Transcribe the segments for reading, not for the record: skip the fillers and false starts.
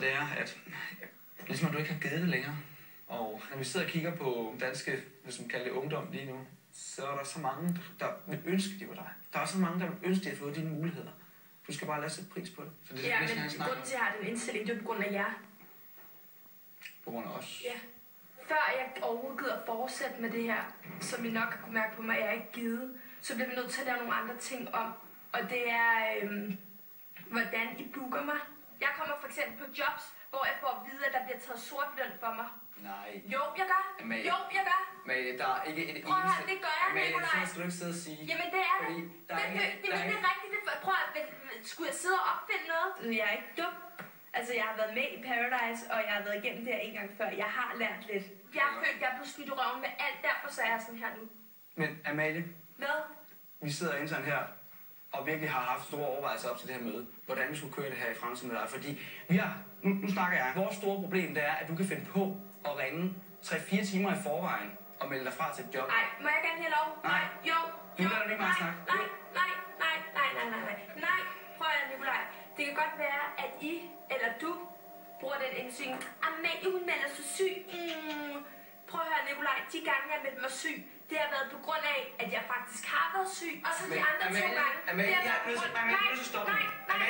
det er, at ligesom at du ikke har givet det længere. Og når vi sidder og kigger på danske, hvis man kalder det ungdom lige nu, så er der så mange, der vil ønske, de var dig. Der er så mange, der vil ønske, de har fået dine muligheder. Du skal bare lade sætte pris på det. Så det ja, men grunden til, at jeg har den indstilling, det er på grund af jer. På grund af os? Ja. Før jeg overhovedet gider fortsætte med det her, som I nok har kunne mærke på mig, at jeg ikke givet, så bliver vi nødt til at lave nogle andre ting om. Og det er, hvordan I booker mig. Jeg kommer for eksempel på jobs, hvor jeg får at vide, at der bliver taget sort løn for mig. Nej. Jo, jeg gør. Amalie. Jo, jeg gør. Amalie, der er ikke et eneste... Prøv at høre, det gør jeg, Nikolaj. Amalie, det skal du ikke sidde og sige. Jamen, det er det. Der er det er rigtigt. Prøv at... Skulle jeg sidde og opfinde noget? Jeg er ikke dum. Altså, jeg har været med i Paradise, og jeg har været igennem det her en gang før. Jeg har lært lidt. Jeg har følt, at jeg er blevet smidt i røven med alt. Derfor så er jeg sådan her nu. Men Amalie... Hvad? Vi sidder internt her og virkelig har haft store overvejelser op til det her møde. Hvordan vi skulle køre det her i fremtiden med dig. Fordi vi har... Nu snakker jeg. Vores store problem, det er, at du kan finde på at ringe 3-4 timer i forvejen og melde dig fra til et job. Nej, må jeg gerne have lov? Nej. Jo. Nu lader du ikke meget snakke. Nej. Prøv at Nikolaj. Det kan godt være, at I eller du bruger den indsyn. Amalie, hun melder sig syg. Prøv at høre, Nikolaj. De gange, jeg meldte mig syg, det har været på grund af, at jeg faktisk har været syg. Og så de andre 2 gange... Amalie, jeg er nødt til at stoppe. Nej.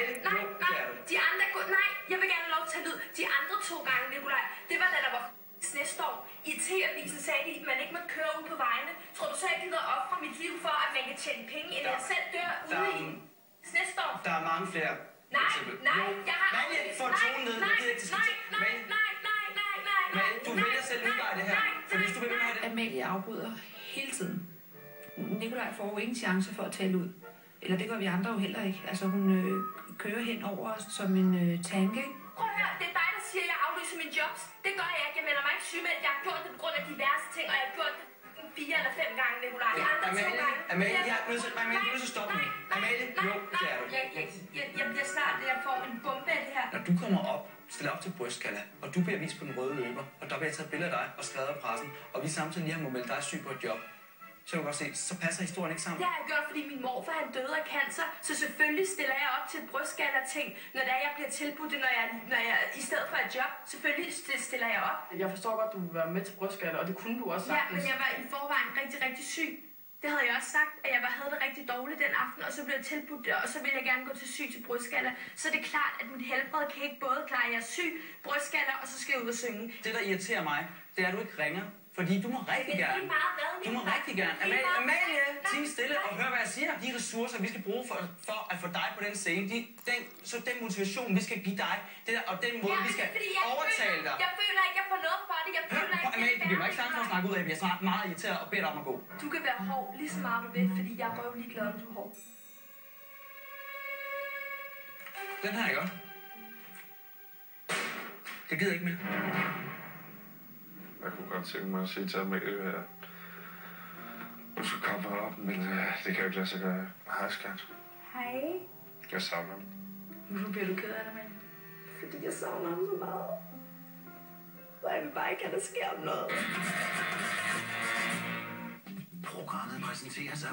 De andre... Nej, jeg vil gerne have lov til at lyde. De andre 2 gange, Nikolaj, det var da der var snestorm. I TV-avisen sagde de, at man ikke måtte køre ud på vejene. Tror du så, jeg gider ofre mit liv for, at man kan tjene penge, end jeg selv dør ude i snestorm? Der er mange flere. Nej, jeg har... Amalie, få tonen ned. Nej, du vælger selv udvej det her. For hvis du vil have det... Amalie afbryder hele tiden. Nikolaj får jo ingen chance for at tale ud. Eller det gør vi andre jo heller ikke. Altså hun kører hen over os som en tanke. Prøv at høre, det er dig, der siger, at jeg aflyser mine jobs. Det gør jeg ikke. Jeg melder mig ikke sygemeldt. Jeg har gjort det på grund af diverse ting, og jeg har gjort det 4 eller 5 gange, Nikolaj. De andre 2 gange... Amalie, jeg er nødt til at stoppe nu. Amalie, jo, det er du. Jeg bliver snart, jeg får en bombe af det her. Når du kommer op, stiller op til brystgalla, og du bliver vist på den røde løber, og der bliver taget billeder af dig og skrevet af pressen, og vi samtidig lige har må melde dig syg på et job, så kan du godt se, så passer historien ikke sammen. Det har jeg gjort, fordi min morfar han døde af cancer, så selvfølgelig stiller jeg op til et brystgalla-ting, når jeg bliver tilbudt det, når jeg i stedet for et job. Selvfølgelig stiller jeg op. Jeg forstår godt, du vil være med til brystgalla, og det kunne du også sagtens. Ja, men jeg var i forvejen rigtig, rigtig syg. Det havde jeg også sagt, at jeg havde det rigtig dårligt den aften, og så blev jeg tilbudt det, og så ville jeg gerne gå til syg til brystgalla. Så er det klart, at mit helbred kan ikke både klare, at jeg er syg, brystgalla, og så skal jeg ud og synge. Det, der irriterer mig, det er, at du ikke ringer. Fordi du må rigtig gerne. Du må rigtig gerne. Amalie, tig stille og hør, hvad jeg siger. De ressourcer, vi skal bruge for at få dig på den scene, så den motivation, vi skal give dig, det der, og den måde, vi skal overtale dig. Jeg føler ikke, jeg får noget for det. Amalie, det bliver mig ikke sagt for at snakke ud af, at jeg er snart meget irriteret og beder dig om at gå. Du kan være hård lige så meget du vil, fordi jeg er røvlig glad, om du er hård. Den her, ikke også? Jeg gider ikke mere. Jeg kunne godt tænke mig at sige til Amalie, at hun skulle komme herop, men det kan jo ikke lade sig gøre. Hej, skat. Hej. Jeg savner ham. Hvorfor bliver du ked af det, mand? Fordi jeg savner ham så meget. Og jeg vil bare ikke have, der sker om noget. Programmet præsenteres af